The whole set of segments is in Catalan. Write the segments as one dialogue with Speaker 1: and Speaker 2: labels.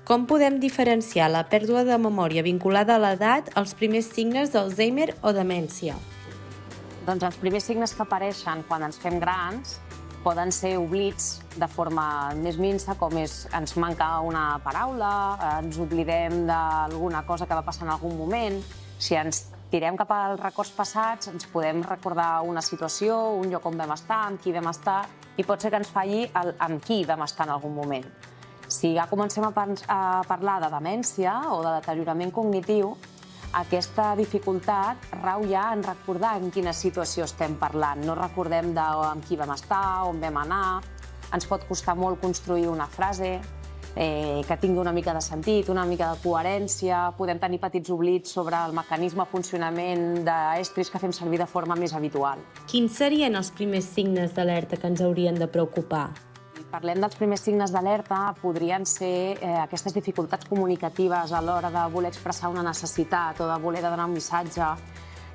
Speaker 1: Com podem diferenciar la pèrdua de memòria vinculada a l'edat als primers signes d'Alzheimer o demència?
Speaker 2: Doncs els primers signes que apareixen quan ens fem grans poden ser oblits de forma més minsa, com ens manca una paraula, ens oblidem d'alguna cosa que va passar en algun moment. Si ens tirem cap als records passats, ens podem recordar una situació, un lloc on vam estar, amb qui vam estar, i pot ser que ens falli amb qui vam estar en algun moment. Si ja comencem a parlar de demència o de deteriorament cognitiu, aquesta dificultat rau ja en recordar en quina situació estem parlant. No recordem amb qui vam estar, on vam anar. Ens pot costar molt construir una frase que tingui una mica de sentit, una mica de coherència. Podem tenir petits oblits sobre el mecanisme de funcionament d'estris que fem servir de forma més habitual.
Speaker 1: Quins serien els primers signes d'alerta que ens haurien de preocupar?
Speaker 2: Parlem dels primers signes d'alerta, podrien ser aquestes dificultats comunicatives a l'hora de voler expressar una necessitat o de voler donar un missatge.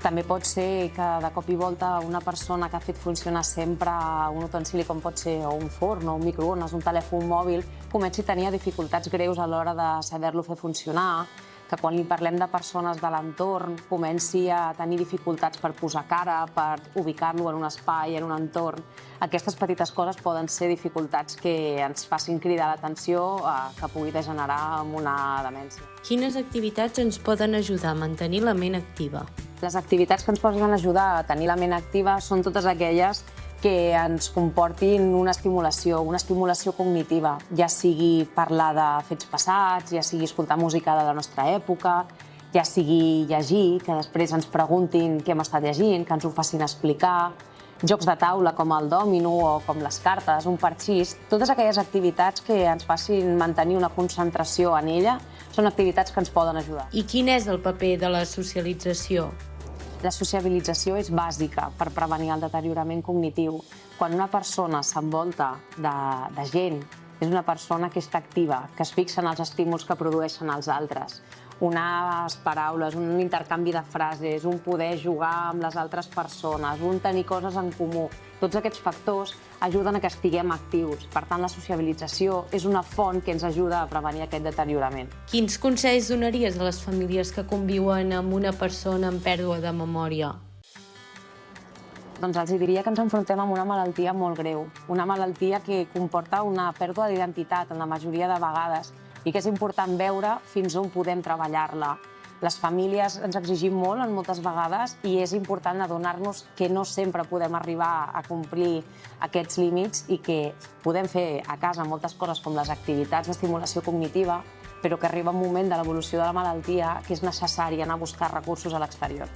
Speaker 2: També pot ser que de cop i volta una persona que ha fet funcionar sempre un utensili com pot ser un forn o un microones, un telèfon mòbil, comenci a tenir dificultats greus a l'hora de saber-lo fer funcionar, que quan li parlem de persones de l'entorn comenci a tenir dificultats per posar cara, per ubicar-lo en un espai, en un entorn. Aquestes petites coses poden ser dificultats que ens facin cridar l'atenció que pugui degenerar en una demència.
Speaker 1: Quines activitats ens poden ajudar a mantenir la ment activa?
Speaker 2: Les activitats que ens poden ajudar a tenir la ment activa són totes aquelles que ens comportin una estimulació cognitiva, ja sigui parlar de fets passats, ja sigui escoltar música de la nostra època, ja sigui llegir, que després ens preguntin què hem estat llegint, que ens ho facin explicar, jocs de taula com el dòmino o com les cartes, un parxís, totes aquelles activitats que ens facin mantenir una concentració en ella són activitats que ens poden ajudar.
Speaker 1: I quin és el paper de la socialització?
Speaker 2: La sociabilització és bàsica per prevenir el deteriorament cognitiu. Quan una persona s'envolta de gent, és una persona que està activa, que es fixa en els estímuls que produeixen els altres. Unes paraules, un intercanvi de frases, un poder jugar amb les altres persones, un tenir coses en comú. Tots aquests factors ajuden a que estiguem actius. Per tant, la sociabilització és una font que ens ajuda a prevenir aquest deteriorament.
Speaker 1: Quins consells donaries a les famílies que conviuen amb una persona amb pèrdua de memòria?
Speaker 2: Doncs els diria que ens enfrontem amb una malaltia molt greu, una malaltia que comporta una pèrdua d'identitat en la majoria de vegades i que és important veure fins on podem treballar-la. Les famílies ens exigim molt en moltes vegades i és important adonar-nos que no sempre podem arribar a complir aquests límits i que podem fer a casa moltes coses com les activitats d'estimulació cognitiva, però que arriba un moment de l'evolució de la malaltia que és necessari anar a buscar recursos a l'exterior.